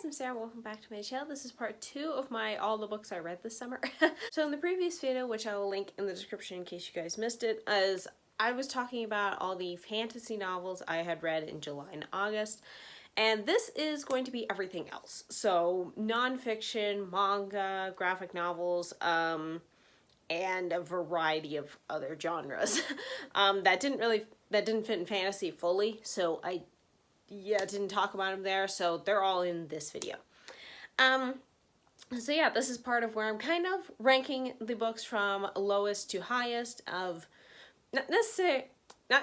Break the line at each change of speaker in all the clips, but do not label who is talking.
I'm Sarah, welcome back to my channel. This is part 2 of my all the books I read this summer. So in the previous video, which I will link in the description in case you guys missed it, as I was talking about all the fantasy novels I had read in July and August, and this is going to be everything else. So nonfiction, manga, graphic novels, and a variety of other genres that didn't fit in fantasy fully, so I didn't talk about them there, so they're all in this video. So yeah, this is part of where I'm kind of ranking the books from lowest to highest of not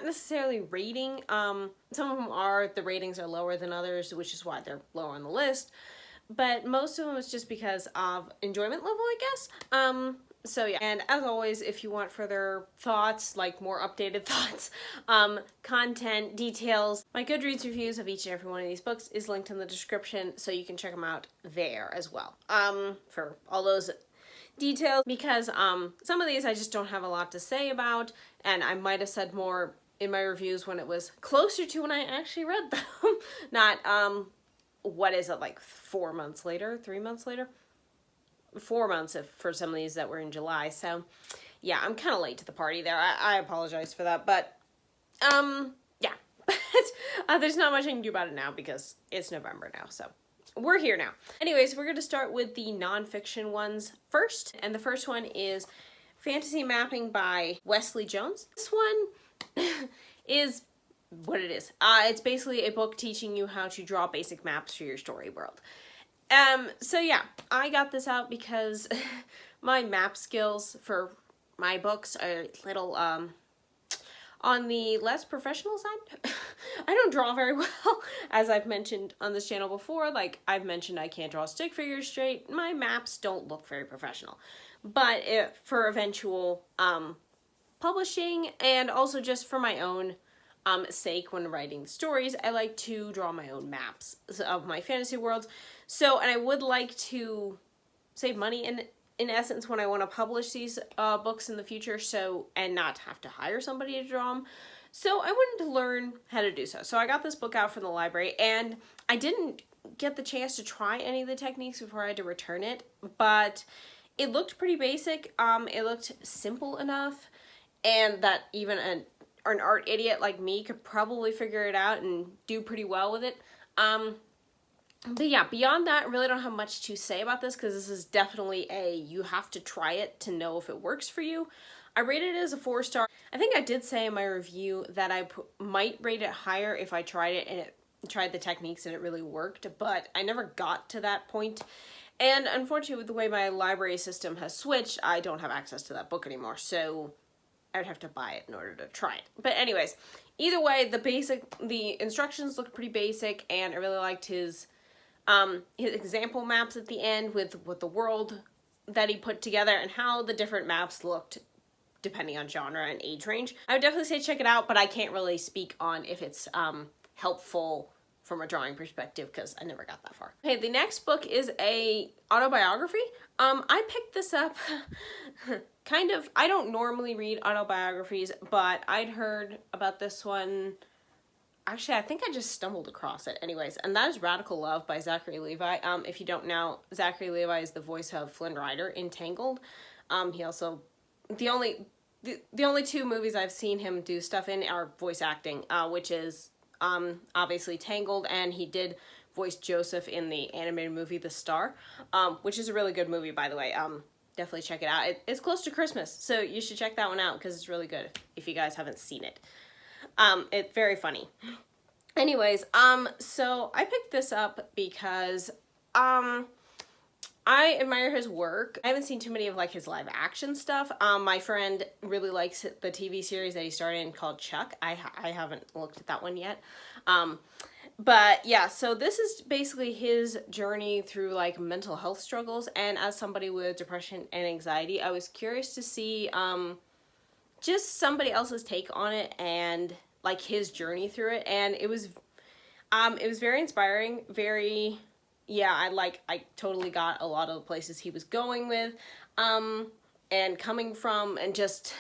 necessarily rating. Some of them the ratings are lower than others, which is why they're lower on the list. But most of them is just because of enjoyment level, I guess. So yeah, and as always, if you want further thoughts, like more updated thoughts, content, details, my Goodreads reviews of each and every one of these books is linked in the description, so you can check them out there as well, for all those details, because some of these I just don't have a lot to say about, and I might have said more in my reviews when it was closer to when I actually read them, not, what is it, like 4 months later, 3 months later? 4 months for some of these that were in July, so yeah, I'm kind of late to the party there. I apologize for that, but yeah, but there's not much I can do about it now because it's November now, so we're here now. Anyways, we're going to start with the nonfiction ones first, and the first one is Fantasy Mapping by Wesley Jones. This one is what it is. It's basically a book teaching you how to draw basic maps for your story world. So yeah, I got this out because my map skills for my books are a little, on the less professional side. I don't draw very well, as I've mentioned on this channel before. Like, I've mentioned I can't draw stick figures straight. My maps don't look very professional. But for eventual, publishing, and also just for my own sake when writing stories, I like to draw my own maps of my fantasy worlds. So, and I would like to save money in essence when I want to publish these books in the future, so, and not have to hire somebody to draw them. So I wanted to learn how to do so. So I got this book out from the library, and I didn't get the chance to try any of the techniques before I had to return it, but it looked pretty basic. It looked simple enough, and that even an art idiot like me could probably figure it out and do pretty well with it. But yeah, beyond that, I really don't have much to say about this because this is definitely you have to try it to know if it works for you. I rated it as a 4-star. I think I did say in my review that I might rate it higher if I tried it and tried the techniques and it really worked, but I never got to that point. And unfortunately, with the way my library system has switched, I don't have access to that book anymore, so I would have to buy it in order to try it. But anyways, either way, the instructions looked pretty basic, and I really liked his example maps at the end with the world that he put together and how the different maps looked depending on genre and age range. I would definitely say check it out, but I can't really speak on if it's helpful from a drawing perspective because I never got that far. Okay, the next book is a autobiography. I picked this up kind of, I don't normally read autobiographies, but I'd heard about this one. Actually, I think I just stumbled across it anyways, and that is Radical Love by Zachary Levi. If you don't know, Zachary Levi is the voice of Flynn Rider in Tangled. He also, the only 2 movies I've seen him do stuff in are voice acting, which is obviously Tangled, and he did voice Joseph in the animated movie The Star, which is a really good movie, by the way. Definitely check it out. It's close to Christmas, so you should check that one out because it's really good if you guys haven't seen it. It's very funny. Anyways, so I picked this up because, I admire his work. I haven't seen too many of, like, his live action stuff. My friend really likes the TV series that he started in called Chuck. I haven't looked at that one yet. But yeah, so this is basically his journey through, like, mental health struggles, and as somebody with depression and anxiety, I was curious to see, just somebody else's take on it and like his journey through it, and it was very inspiring, very, yeah, I totally got a lot of the places he was going with, and coming from, and just,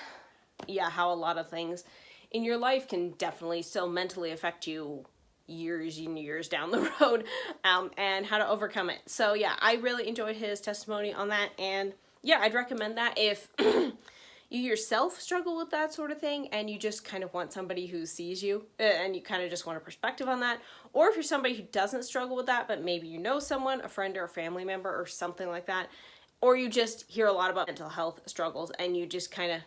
yeah, how a lot of things in your life can definitely still mentally affect you, years and years down the road, and how to overcome it. So yeah, I really enjoyed his testimony on that, and yeah, I'd recommend that if you yourself struggle with that sort of thing and you just kind of want somebody who sees you and you kind of just want a perspective on that, or if you're somebody who doesn't struggle with that but maybe you know someone, a friend or a family member or something like that, or you just hear a lot about mental health struggles and you just kind of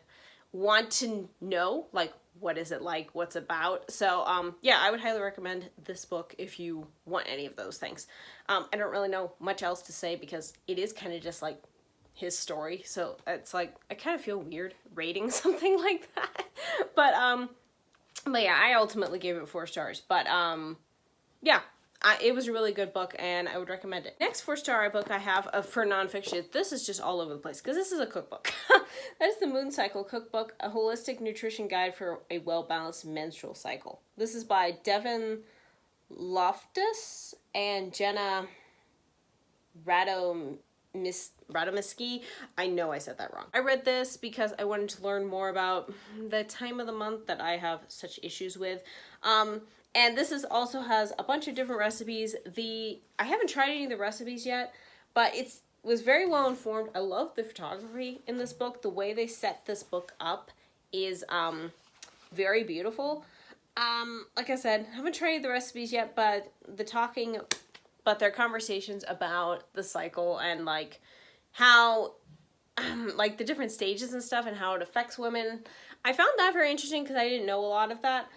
want to know, like, what is it like, what's about. So yeah, I would highly recommend this book if you want any of those things. I don't really know much else to say because it is kind of just like his story, so it's like I kind of feel weird rating something like that. But yeah, I ultimately gave it 4 stars. But yeah, it was a really good book and I would recommend it. Next 4-star book I have for nonfiction, this is just all over the place because this is a cookbook. That is the Moon Cycle Cookbook, a holistic nutrition guide for a well-balanced menstrual cycle. This is by Devin Loftus and Jenna Radomski. I know I said that wrong. I read this because I wanted to learn more about the time of the month that I have such issues with. And this also has a bunch of different recipes. I haven't tried any of the recipes yet, but it was very well informed. I love the photography in this book. The way they set this book up is very beautiful. Like I said, I haven't tried the recipes yet, but their conversations about the cycle and like how like the different stages and stuff and how it affects women. I found that very interesting because I didn't know a lot of that.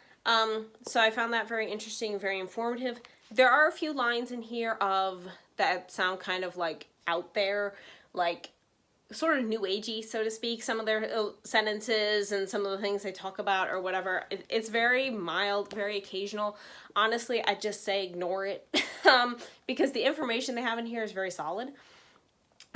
So I found that very interesting, very informative. There are a few lines in here that sound kind of like out there, like sort of new agey, so to speak. Some of their sentences and some of the things they talk about or whatever. It's very mild, very occasional. Honestly, I just say ignore it because the information they have in here is very solid.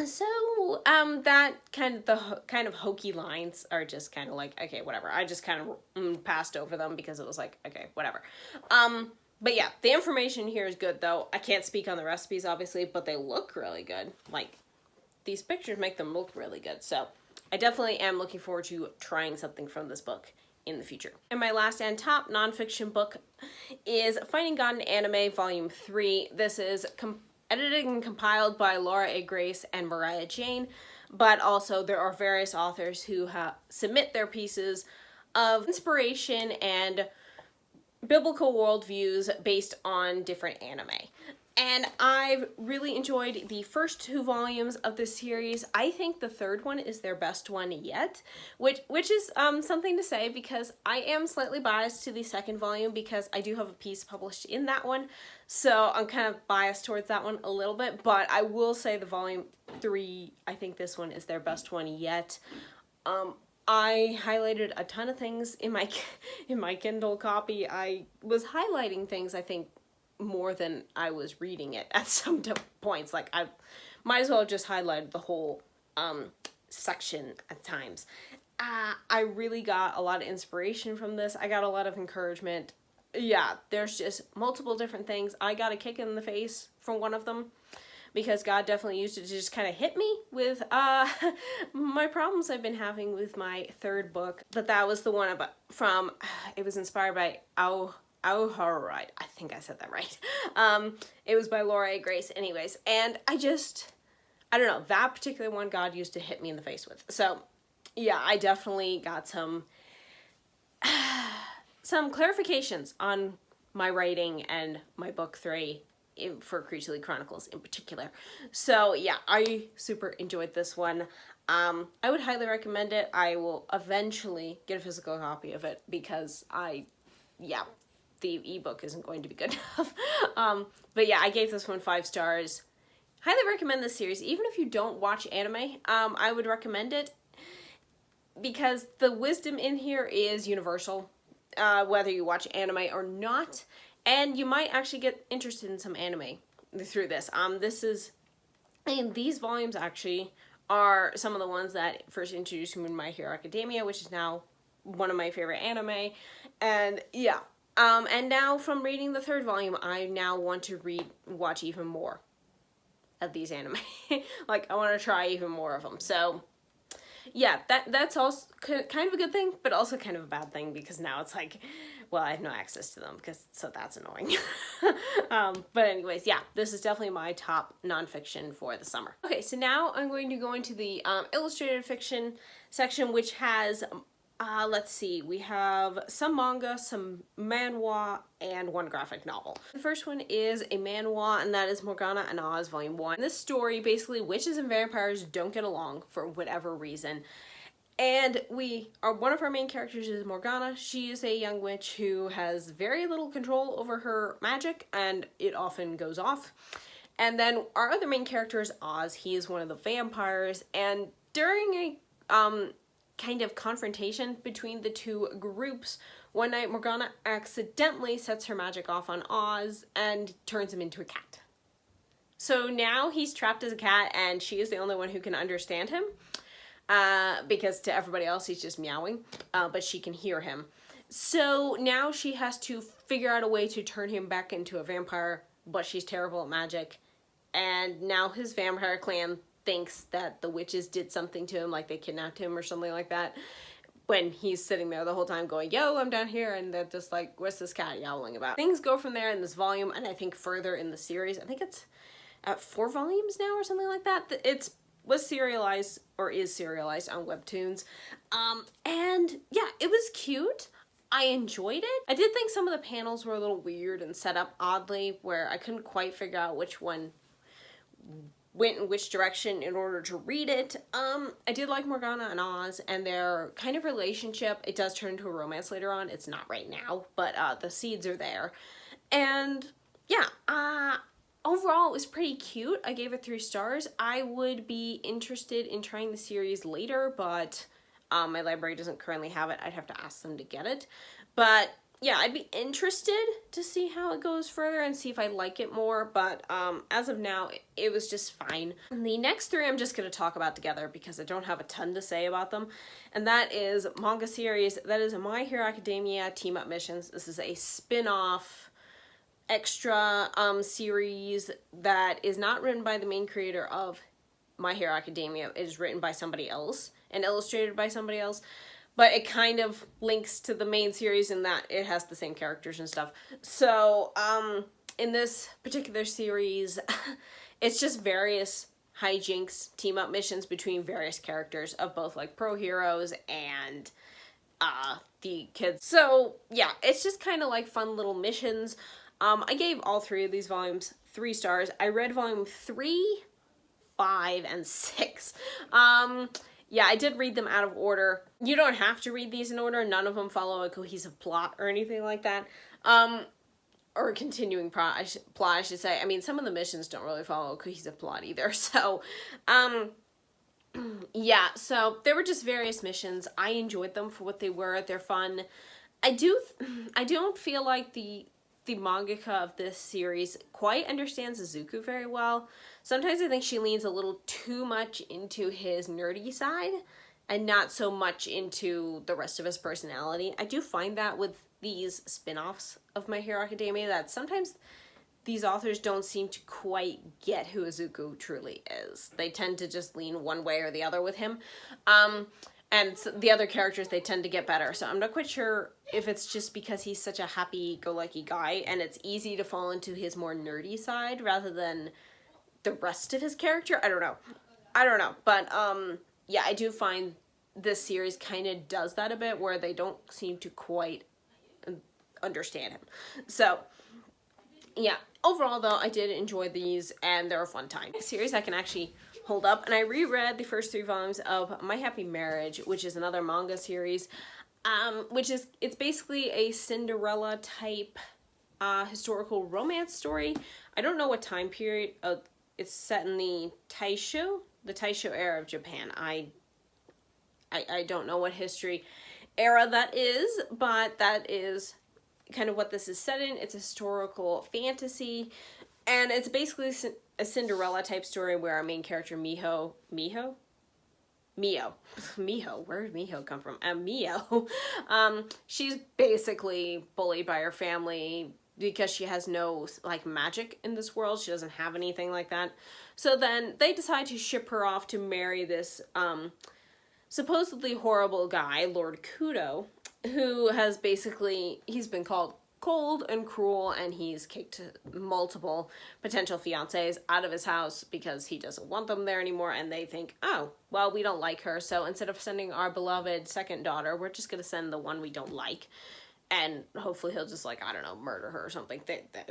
So that kind of hokey lines are just kind of like, okay, whatever. I just kind of passed over them because it was like, okay, whatever. But yeah, the information here is good though. I can't speak on the recipes obviously, but they look really good. Like, these pictures make them look really good. So I definitely am looking forward to trying something from this book in the future. And my last and top nonfiction book is Finding God in Anime Volume 3. This is edited and compiled by Laura A. Grace and Mariah Jane, but also there are various authors who submit their pieces of inspiration and biblical worldviews based on different anime. And I've really enjoyed the first 2 volumes of this series. I think the third one is their best one yet, which is something to say because I am slightly biased to the second volume because I do have a piece published in that one. So I'm kind of biased towards that one a little bit, but I will say the volume 3, I think this one is their best one yet. I highlighted a ton of things in my Kindle copy. I was highlighting things, I think, more than I was reading it at some points. Like, I might as well have just highlighted the whole section at times. I really got a lot of inspiration from this. I got a lot of encouragement. Yeah, there's just multiple different things. I got a kick in the face from one of them because God definitely used it to just kind of hit me with my problems I've been having with my third book. But that was the one it was inspired by Right. I think I said that right. It was by Laura A. Grace anyways. And I don't know, that particular one God used to hit me in the face with. So yeah, I definitely got some clarifications on my writing and my book 3 for Creaturely Chronicles in particular. So yeah, I super enjoyed this one. I would highly recommend it. I will eventually get a physical copy of it because the ebook isn't going to be good enough. But yeah, I gave this one 5 stars. Highly recommend this series. Even if you don't watch anime, I would recommend it because the wisdom in here is universal, whether you watch anime or not. And you might actually get interested in some anime through this. These volumes actually are some of the ones that first introduced me to My Hero Academia, which is now one of my favorite anime. And yeah. And now from reading the 3rd volume, I now want to watch even more of these anime. Like, I want to try even more of them. So, Yeah, that's also kind of a good thing, but also kind of a bad thing because now it's like, well, I have no access to them because so that's annoying. But anyways, yeah, this is definitely my top nonfiction for the summer. Okay, so now I'm going to go into the illustrated fiction section, which has let's see, we have some manga, some manhwa, and one graphic novel. The first one is a manhwa, and that is Morgana and Oz Volume 1. In this story, basically, witches and vampires don't get along for whatever reason. And one of our main characters is Morgana. She is a young witch who has very little control over her magic, and it often goes off. And then our other main character is Oz. He is one of the vampires, and during a kind of confrontation between the two groups, one night Morgana accidentally sets her magic off on Oz and turns him into a cat. So now he's trapped as a cat, and she is the only one who can understand him. Because to everybody else he's just meowing, but she can hear him. So now she has to figure out a way to turn him back into a vampire, but she's terrible at magic. And now his vampire clan thinks that the witches did something to him, like they kidnapped him or something like that, when he's sitting there the whole time going, yo, I'm down here, and they're just like, what's this cat yowling about? Things go from there in this volume, and I think further in the series. I think it's at 4 volumes now or something like that. It's was serialized or is serialized on Webtoons. And yeah, it was cute. I enjoyed it. I did think some of the panels were a little weird and set up oddly, where I couldn't quite figure out which one went in which direction in order to read it. I did like Morgana and Oz and their kind of relationship. It does turn into a romance later on. It's not right now, but the seeds are there. And yeah, overall, it was pretty cute. I gave it 3 stars. I would be interested in trying the series later, but my library doesn't currently have it. I'd have to ask them to get it. But yeah, I'd be interested to see how it goes further and see if I like it more. But as of now, it was just fine. And the next 3 I'm just going to talk about together because I don't have a ton to say about them. And that is manga series. That is My Hero Academia Team Up Missions. This is a spin-off extra series that is not written by the main creator of My Hero Academia. It is written by somebody else and illustrated by somebody else, but it kind of links to the main series in that it has the same characters and stuff. So in this particular series, it's just various hijinks, team up missions between various characters of both like pro heroes and the kids. So yeah, it's just kind of like fun little missions. I gave all 3 of these volumes 3 stars. I read volume 3, 5, and 6. Yeah, I did read them out of order. You don't have to read these in order. None of them follow a cohesive plot or anything like that. Or a continuing plot, I should say. I mean, some of the missions don't really follow a cohesive plot either. So, yeah, so there were just various missions. I enjoyed them for what they were. They're fun. I don't feel like the mangaka of this series quite understands Izuku very well. Sometimes I think she leans a little too much into his nerdy side and not so much into the rest of his personality. I do find that with these spin-offs of My Hero Academia that sometimes these authors don't seem to quite get who Izuku truly is. They tend to just lean one way or the other with him. And the other characters, they tend to get better. So I'm not quite sure if it's just because he's such a happy-go-lucky guy and it's easy to fall into his more nerdy side rather than the rest of his character. I don't know. But yeah, I do find this series kind of does that a bit where they don't seem to quite understand him. So yeah, overall though, I did enjoy these and they're a fun time. A series I can actually hold up, and I reread the first 3 volumes of My Happy Marriage, which is another manga series, it's basically a Cinderella type historical romance story. I don't know what time period it's set in the Taisho era of Japan. I don't know what history era that is, but that is kind of what this is set in. It's a historical fantasy, and it's basically a Cinderella type story where our main character Mio, where did Miho come from? Mio, she's basically bullied by her family because she has no like magic in this world. She doesn't have anything like that. So then they decide to ship her off to marry this supposedly horrible guy, Lord Kudo, who has basically, he's been called cold and cruel, and he's kicked multiple potential fiancés out of his house because he doesn't want them there anymore, and they think, oh, well, we don't like her, so instead of sending our beloved second daughter, we're just going to send the one we don't like, and hopefully he'll just, like, I don't know, murder her or something.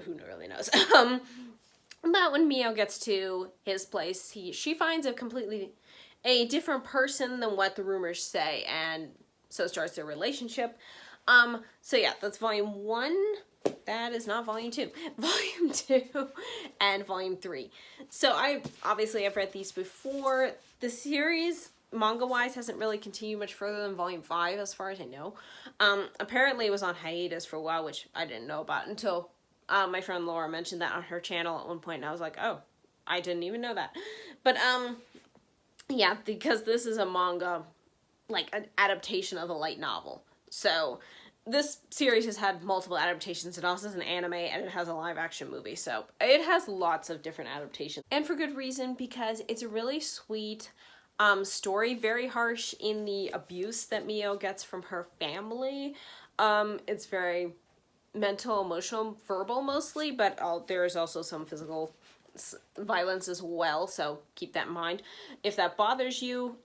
Who really knows. But when Mio gets to his place, she finds a different person than what the rumors say, and so starts their relationship. So yeah, that's volume 1. That is not volume 2. Volume 2 and volume 3. So I've read these before. The series, manga-wise, hasn't really continued much further than volume 5, as far as I know. Apparently it was on hiatus for a while, which I didn't know about until my friend Laura mentioned that on her channel at one point, and I was like, oh, I didn't even know that. But, yeah, because this is a manga, like, an adaptation of a light novel. So, this series has had multiple adaptations. It also has an anime, and it has a live-action movie. So, it has lots of different adaptations. And for good reason, because it's a really sweet story. Very harsh in the abuse that Mio gets from her family. It's very mental, emotional, verbal mostly, but there is also some physical violence as well, so keep that in mind if that bothers you.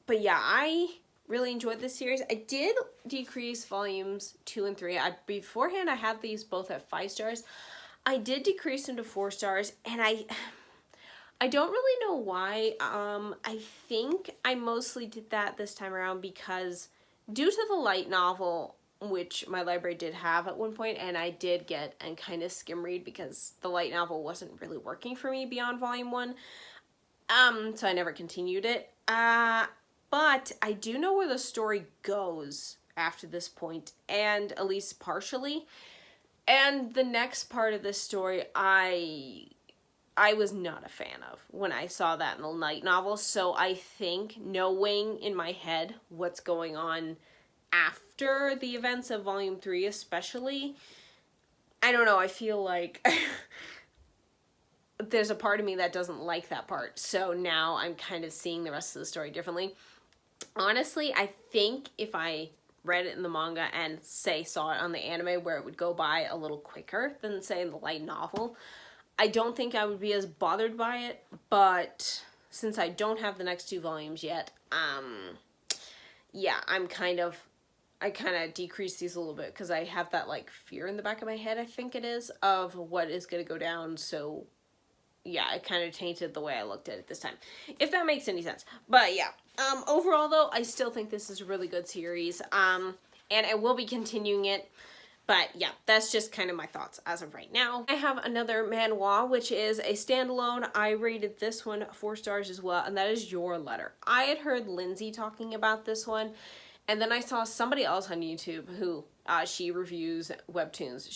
But yeah, I really enjoyed this series. I did decrease volumes 2 and 3. Beforehand I had these both at 5 stars. I did decrease them to 4 stars, and I don't really know why. I think I mostly did that this time around because due to the light novel, which my library did have at one point, and I did get and kind of skim read because the light novel wasn't really working for me beyond volume 1. So I never continued it. But I do know where the story goes after this point, and at least partially. And the next part of this story, I was not a fan of when I saw that in the light novel. So I think, knowing in my head what's going on after the events of volume 3 especially, I don't know, I feel like there's a part of me that doesn't like that part. So now I'm kind of seeing the rest of the story differently. Honestly, I think if I read it in the manga and saw it on the anime where it would go by a little quicker than say in the light novel, I don't think I would be as bothered by it. But since I don't have the next 2 volumes yet, yeah, I kind of decrease these a little bit because I have that, like, fear in the back of my head, I think it is, of what is going to go down. So yeah, it kind of tainted the way I looked at it this time, if that makes any sense. But yeah, overall though, I still think this is a really good series, and I will be continuing it. But yeah, that's just kind of my thoughts as of right now. I have another manhwa, which is a standalone. I rated this one 4 stars as well, and that is Your Letter. I had heard Lindsay talking about this one, and then I saw somebody else on YouTube who, she reviews webtoons.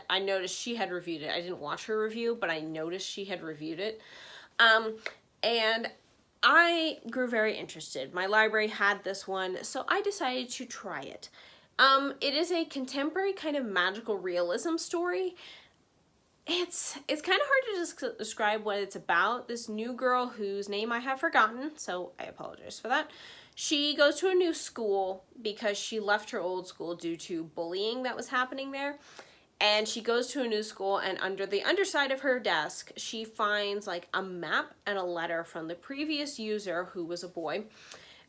I noticed she had reviewed it. I didn't watch her review, but I noticed she had reviewed it. And I grew very interested. My library had this one, so I decided to try it. It is a contemporary kind of magical realism story. It's kind of hard to describe what it's about. This new girl whose name I have forgotten, so I apologize for that. She goes to a new school because she left her old school due to bullying that was happening there. And she goes to a new school, and under the underside of her desk, she finds like a map and a letter from the previous user, who was a boy.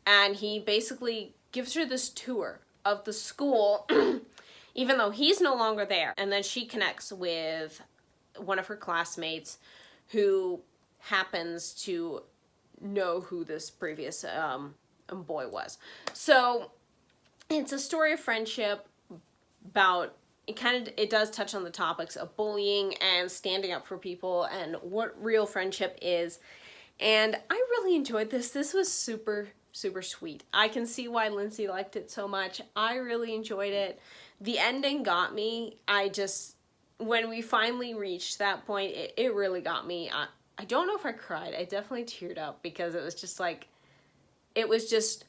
And he basically gives her this tour of the school, even though he's no longer there. And then she connects with one of her classmates who happens to know who this previous boy was. So it's a story of friendship about, it does touch on the topics of bullying and standing up for people and what real friendship is. And I really enjoyed this. This was super sweet. I can see why Lindsay liked it so much. I really enjoyed it. The ending got me. When we finally reached that point, it really got me. I don't know if I cried. I definitely teared up because it was just like, it was just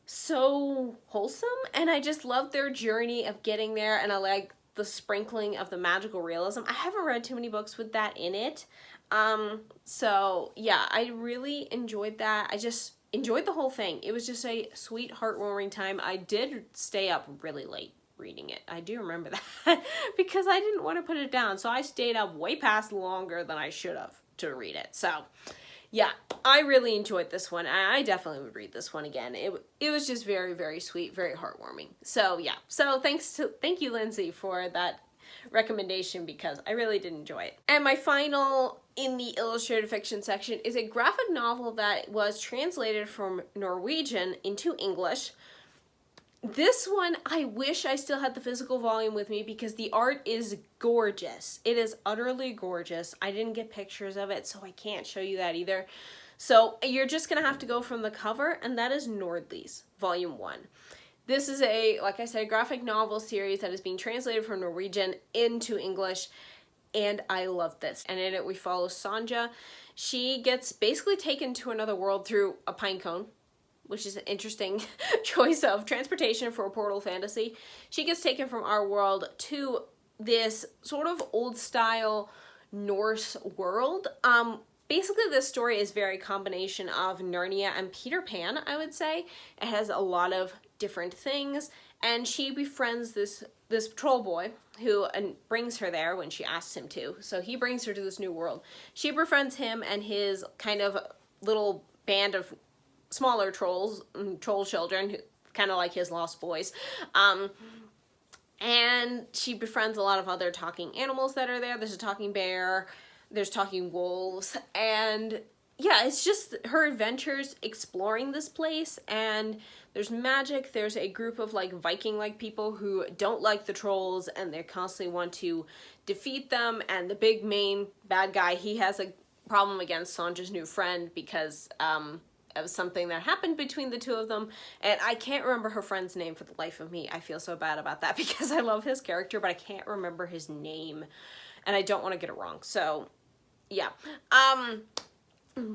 so wholesome, and I just loved their journey of getting there, and I like the sprinkling of the magical realism. I haven't read too many books with that in it. So yeah, I really enjoyed that. enjoyed the whole thing. It was just a sweet, heartwarming time. I did stay up really late reading it. I do remember that because I didn't want to put it down. So I stayed up way past longer than I should have to read it. So yeah, I really enjoyed this one. I definitely would read this one again. It was just very, very sweet, very heartwarming. So yeah, so thank you, Lindsay, for that recommendation because I really did enjoy it. And my final in the illustrated fiction section is a graphic novel that was translated from Norwegian into English. This one, I wish I still had the physical volume with me because the art is gorgeous. It is utterly gorgeous. I didn't get pictures of it, so I can't show you that either. So you're just going to have to go from the cover, and that is Nordlys, Volume 1. This is a, like I said, graphic novel series that is being translated from Norwegian into English, and I love this. And in it, we follow Sonja. She gets basically taken to another world through a pine cone, which is an interesting choice of transportation for a portal fantasy. She gets taken from our world to this sort of old-style Norse world. Basically, this story is very combination of Narnia and Peter Pan, I would say. It has a lot of different things, and she befriends this troll boy who brings her there when she asks him to. So he brings her to this new world. She befriends him and his kind of little band of smaller trolls, troll children, who kind of like his lost boys. And she befriends a lot of other talking animals that are there. There's a talking bear, there's talking wolves, and yeah, it's just her adventures exploring this place. And there's magic. There's a group of like Viking-like people who don't like the trolls, and they constantly want to defeat them. And the big main bad guy, he has a problem against Sonja's new friend because of something that happened between the two of them, and I can't remember her friend's name for the life of me. I feel so bad about that because I love his character, but I can't remember his name, and I don't want to get it wrong. So yeah,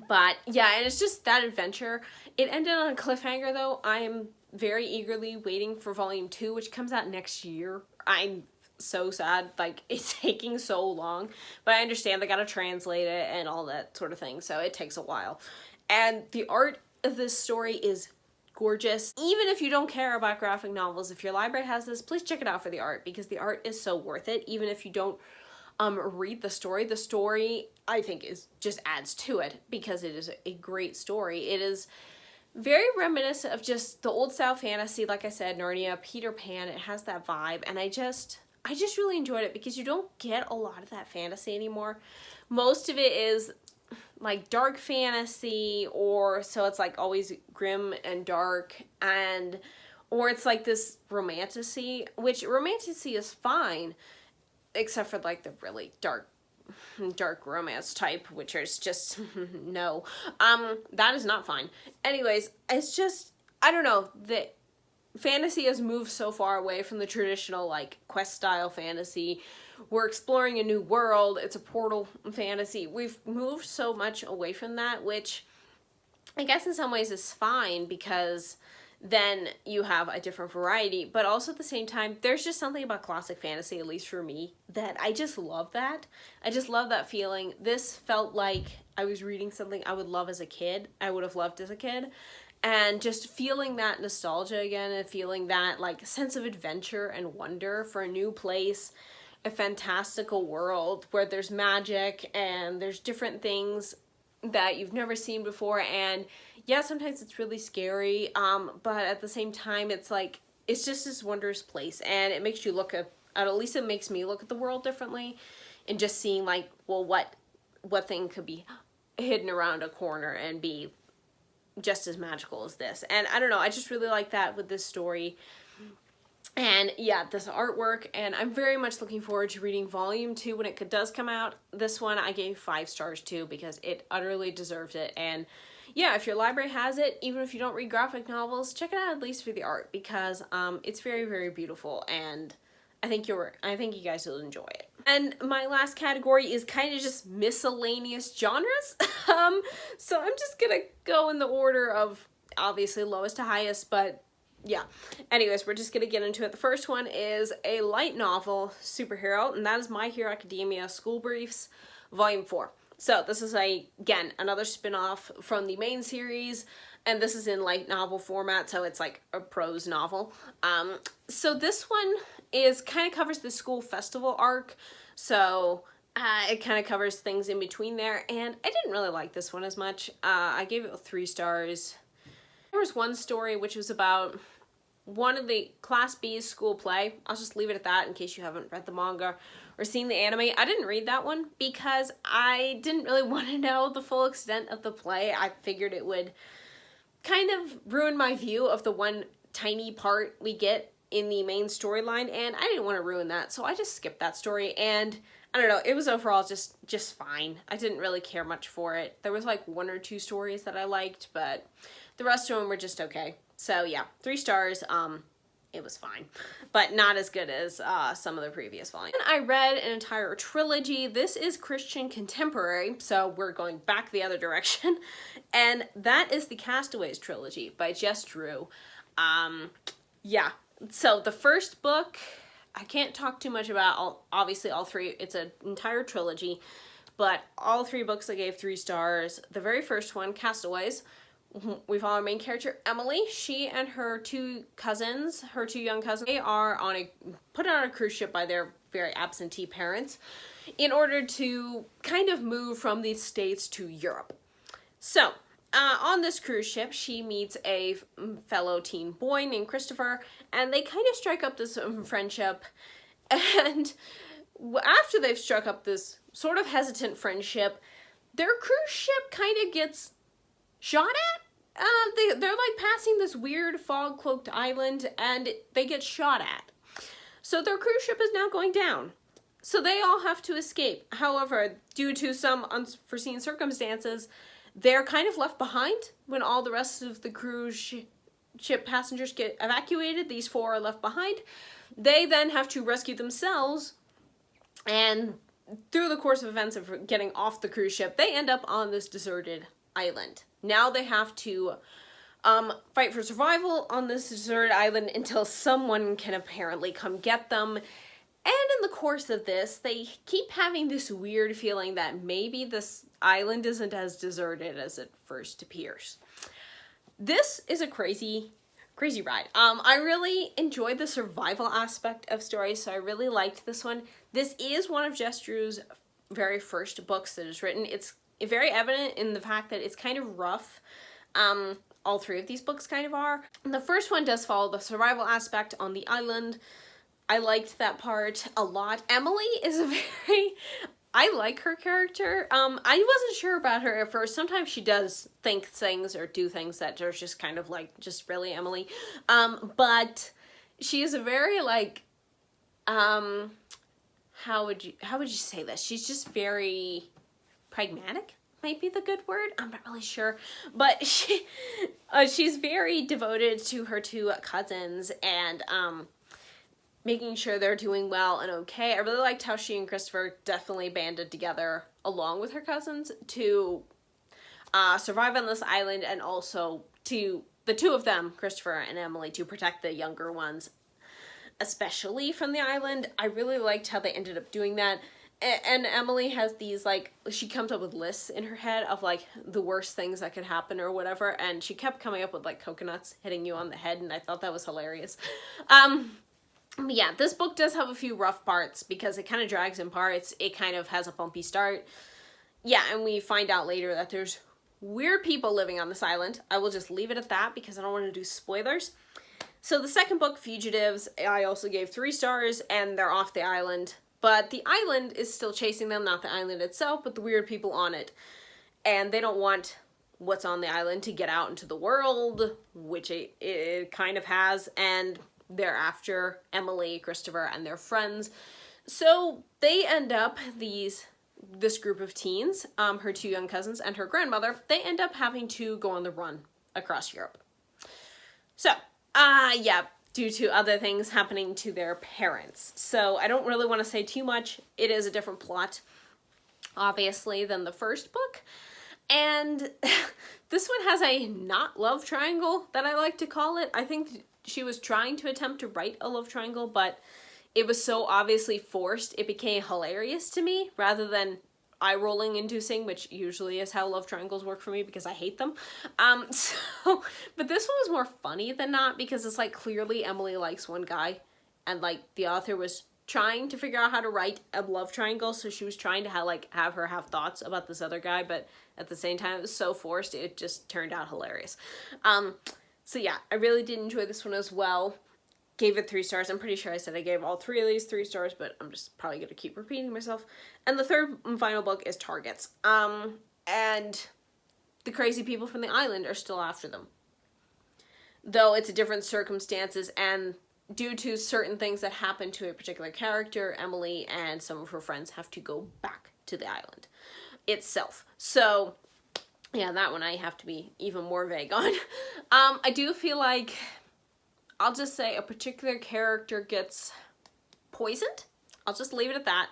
but yeah, and it's just that adventure. It ended on a cliffhanger though. I'm very eagerly waiting for volume 2, which comes out next year. I'm so sad, like it's taking so long, but I understand they gotta translate it and all that sort of thing, so it takes a while. And the art of this story is gorgeous. Even if you don't care about graphic novels, if your library has this, please check it out for the art because the art is so worth it. Even if you don't read the story I think just adds to it because it is a great story. It is very reminiscent of just the old style fantasy, like I said, Narnia, Peter Pan. It has that vibe, and I just really enjoyed it because you don't get a lot of that fantasy anymore. Most of it is like dark fantasy, or so it's like always grim and dark, and or it's like this romantasy, which romantasy is fine except for like the really dark romance type, which is just no, that is not fine. Anyways, it's just, I don't know, the fantasy has moved so far away from the traditional like quest style fantasy. We're exploring a new world. It's a portal fantasy. We've moved so much away from that, which I guess in some ways is fine because then you have a different variety. But also at the same time, there's just something about classic fantasy, at least for me, that I just love that. I just love that feeling. This felt like I was reading something I would love as a kid. I would have loved as a kid. And just feeling that nostalgia again and feeling that like sense of adventure and wonder for a new place, a fantastical world where there's magic and there's different things that you've never seen before. And yeah, sometimes it's really scary, but at the same time, it's like, it's just this wondrous place, and it makes you look at least it makes me look at the world differently, and just seeing like, well, what thing could be hidden around a corner and be just as magical as this. And I don't know, I just really like that with this story. And yeah, this artwork, and I'm very much looking forward to reading volume 2 when it does come out. This one I gave 5 stars to because it utterly deserves it. And yeah, if your library has it, even if you don't read graphic novels, check it out at least for the art because it's very, very beautiful, and I think you guys will enjoy it. And my last category is kind of just miscellaneous genres. So I'm just gonna go in the order of obviously lowest to highest, but yeah. Anyways, we're just gonna get into it. The first one is a light novel superhero, and that is My Hero Academia School Briefs, Volume 4. So this is again, another spin-off from the main series, and this is in light novel format, so it's like a prose novel. So this one is kind of covers the school festival arc, so it kind of covers things in between there, and I didn't really like this one as much. I gave it 3 stars. There was one story which was about one of the Class B's school play. I'll just leave it at that in case you haven't read the manga or seen the anime. I didn't read that one because I didn't really want to know the full extent of the play. I figured it would kind of ruin my view of the one tiny part we get in the main storyline, and I didn't want to ruin that, so I just skipped that story, and I don't know, it was overall just fine. I didn't really care much for it. There was like 1 or 2 stories that I liked, but the rest of them were just okay. So yeah, 3 stars. It was fine, but not as good as some of the previous volumes. And I read an entire trilogy. This is Christian contemporary, so we're going back the other direction, and that is the Castaways trilogy by Jes Drew. Yeah, so the first book, I can't talk too much about, obviously all 3, it's an entire trilogy, but all 3 books I gave 3 stars. The very first one, Castaways, we follow our main character, Emily. She and her 2 cousins, her 2 young cousins, they are put on a cruise ship by their very absentee parents in order to kind of move from the States to Europe. So, on this cruise ship, she meets a fellow teen boy named Christopher, and they kind of strike up this friendship, and after they've struck up this sort of hesitant friendship, their cruise ship kind of gets shot at. They're like passing this weird fog-cloaked island, and they get shot at. So their cruise ship is now going down. So they all have to escape. However, due to some unforeseen circumstances, they're kind of left behind when all the rest of the cruise ship passengers get evacuated. These 4 are left behind. They then have to rescue themselves, and through the course of events of getting off the cruise ship, they end up on this deserted island. Now they have to fight for survival on this deserted island until someone can apparently come get them. And in the course of this, they keep having this weird feeling that maybe this island isn't as deserted as it first appears. This is a crazy ride. I really enjoyed the survival aspect of stories, so I really liked this one. This is one of Jes Drew's very first books that is written. It's very evident in the fact that it's kind of rough. All 3 of these books kind of are. And the first one does follow the survival aspect on the island. I liked that part a lot. Emily is I like her character. I wasn't sure about her at first. Sometimes she does think things or do things that are just kind of like, just really Emily. But she is a very like, how would you say this? She's just very pragmatic, might be the good word. I'm not really sure. But she's very devoted to her 2 cousins, and making sure they're doing well and okay. I really liked how she and Christopher definitely banded together along with her cousins to survive on this island, and also to the 2 of them, Christopher and Emily, to protect the younger ones, especially from the island. I really liked how they ended up doing that. And Emily has these, like, she comes up with lists in her head of, like, the worst things that could happen or whatever, and she kept coming up with, like, coconuts hitting you on the head, and I thought that was hilarious. Yeah, this book does have a few rough parts because it kind of drags in parts. It kind of has a bumpy start. Yeah, and we find out later that there's weird people living on this island. I will just leave it at that because I don't want to do spoilers. So the second book, Fugitives, I also gave 3 stars, and they're off the island. But the island is still chasing them, not the island itself, but the weird people on it. And they don't want what's on the island to get out into the world, which it kind of has, and they're after Emily, Christopher, and their friends. So they end up, this group of teens, her 2 young cousins and her grandmother, they end up having to go on the run across Europe. So, yeah, due to other things happening to their parents. So I don't really want to say too much. It is a different plot, obviously, than the first book. And this one has a not love triangle that I like to call it. I think she was trying to attempt to write a love triangle, but it was so obviously forced, it became hilarious to me rather than eye-rolling inducing, which usually is how love triangles work for me because I hate them. But this one was more funny than not because it's like clearly Emily likes one guy and like the author was trying to figure out how to write a love triangle, so she was trying to have her have thoughts about this other guy, but at the same time it was so forced it just turned out hilarious. So yeah, I really did enjoy this one as well. Gave it 3 stars. I'm pretty sure I said I gave all 3 of these 3 stars, but I'm just probably going to keep repeating myself. And the third and final book is Targets. And the crazy people from the island are still after them. Though it's different circumstances, and due to certain things that happen to a particular character, Emily and some of her friends have to go back to the island itself. So, yeah, that one I have to be even more vague on. I do feel like, I'll just say a particular character gets poisoned. I'll just leave it at that.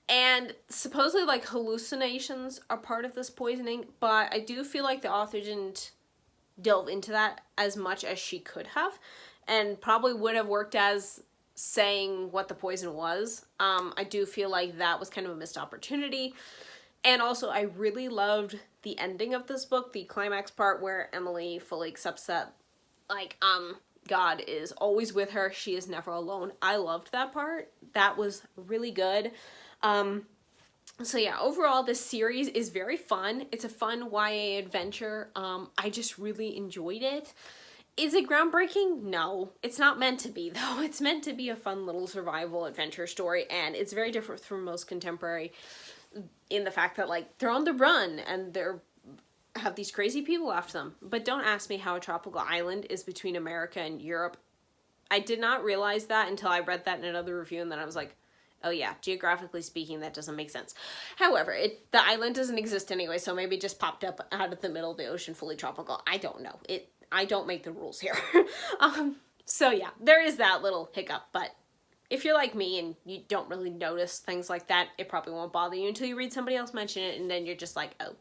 And supposedly like hallucinations are part of this poisoning, but I do feel like the author didn't delve into that as much as she could have, and probably would have worked as saying what the poison was. I do feel like that was kind of a missed opportunity. And also I really loved the ending of this book, the climax part where Emily fully accepts that like, God is always with her. She is never alone. I loved that part. That was really good. So yeah, overall this series is very fun. It's a fun YA adventure. I just really enjoyed it. Is it groundbreaking? No. It's not meant to be, though. It's meant to be a fun little survival adventure story, and it's very different from most contemporary in the fact that, like, they're on the run and they're have these crazy people after them. But don't ask me how a tropical island is between America and Europe. I did not realize that until I read that in another review, and then I was like, oh yeah, geographically speaking, that doesn't make sense. However, the island doesn't exist anyway, so maybe it just popped up out of the middle of the ocean, fully tropical. I don't know. I don't make the rules here. So yeah, there is that little hiccup, but if you're like me and you don't really notice things like that, it probably won't bother you until you read somebody else mention it, and then you're just like, oh,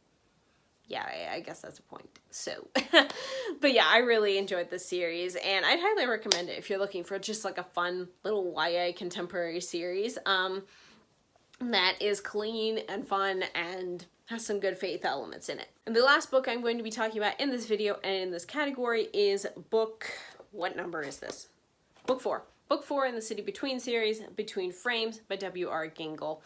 yeah, I guess that's a point. So, but yeah, I really enjoyed this series, and I'd highly recommend it if you're looking for just like a fun little YA contemporary series that is clean and fun and has some good faith elements in it. And the last book I'm going to be talking about in this video and in this category is what number is this? Book 4. Book 4 in the City Between series, Between Frames by W.R. Gingle.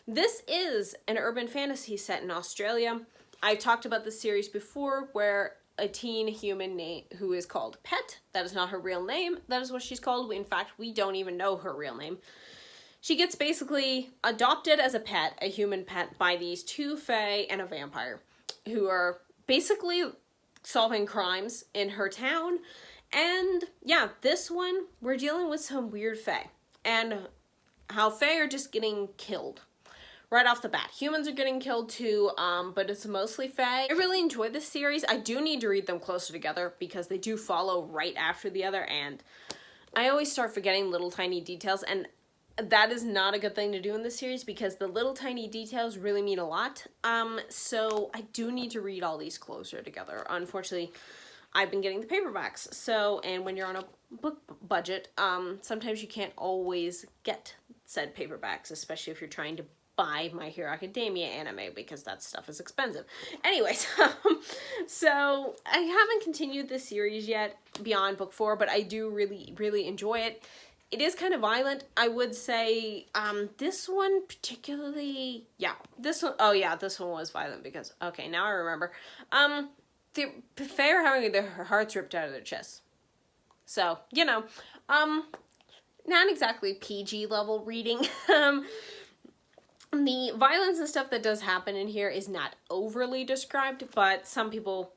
This is an urban fantasy set in Australia. I've talked about this series before, where a teen human who is called Pet, that is not her real name, that is what she's called. In fact, we don't even know her real name. She gets basically adopted as a pet, a human pet, by these 2 fae and a vampire, who are basically solving crimes in her town. And yeah, this one, we're dealing with some weird fae, and how fae are just getting killed. Right off the bat. Humans are getting killed too, but it's mostly fae. I really enjoyed this series. I do need to read them closer together because they do follow right after the other, and I always start forgetting little tiny details, and that is not a good thing to do in this series because the little tiny details really mean a lot. So I do need to read all these closer together. Unfortunately, I've been getting the paperbacks, so, and when you're on a book budget, sometimes you can't always get said paperbacks, especially if you're trying to buy My Hero Academia anime, because that stuff is expensive. Anyways, so I haven't continued this series yet beyond book 4, but I do really enjoy it. It is kind of violent, I would say. This one particularly, yeah, this one was violent because, okay, now I remember. The fae are having their hearts ripped out of their chests. So, you know, not exactly PG level reading. The violence and stuff that does happen in here is not overly described, but some people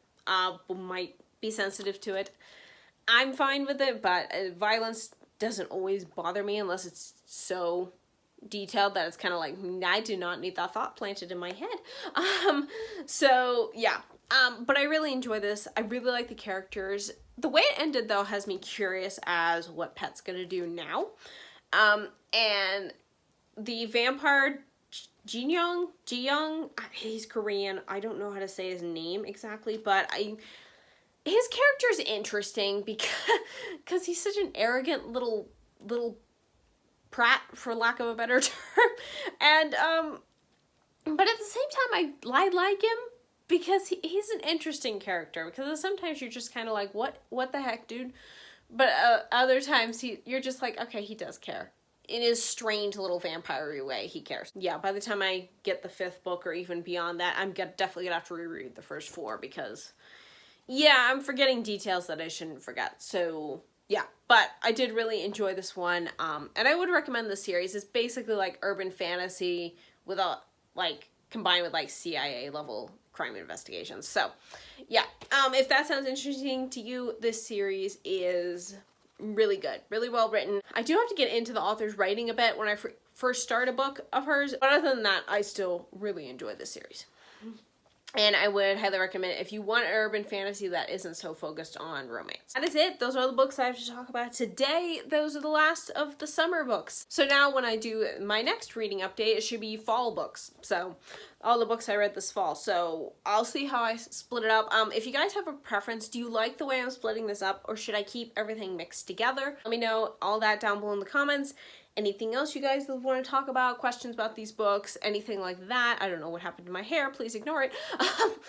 might be sensitive to it. I'm fine with it, but violence doesn't always bother me unless it's so detailed that it's kind of like, I do not need that thought planted in my head. So, yeah. But I really enjoy this. I really like the characters. The way it ended, though, has me curious as what Pet's gonna do now. And the vampire Ji-young, he's Korean. I don't know how to say his name exactly, but his character is interesting because he's such an arrogant little prat, for lack of a better term. And But at the same time, I like him because he's an interesting character. Because sometimes you're just kind of like, what the heck, dude? But other times you're just like, okay, he does care. In his strange little vampire-y way, he cares. Yeah, by the time I get the 5th book or even beyond that, I'm definitely gonna have to reread the first 4 because, yeah, I'm forgetting details that I shouldn't forget. So, yeah, but I did really enjoy this one, and I would recommend the series. It's basically like urban fantasy with a, like, combined with, like, CIA-level crime investigations. So, yeah, if that sounds interesting to you, this series is really good, really well written. I do have to get into the author's writing a bit when I first start a book of hers, but other than that, I still really enjoy this series. And I would highly recommend it if you want an urban fantasy that isn't so focused on romance. That is it. Those are the books I have to talk about today. Those are the last of the summer books. So now when I do my next reading update, it should be fall books. So all the books I read this fall. So I'll see how I split it up. If you guys have a preference, do you like the way I'm splitting this up, or should I keep everything mixed together? Let me know all that down below in the comments. Anything else you guys want to talk about, questions about these books, anything like that. I don't know what happened to my hair, please ignore it.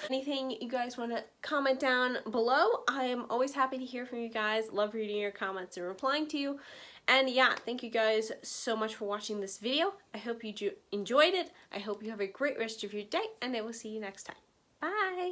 Anything you guys want to comment down below. I am always happy to hear from you guys. Love reading your comments and replying to you. And yeah, thank you guys so much for watching this video. I hope you enjoyed it. I hope you have a great rest of your day, and I will see you next time. Bye!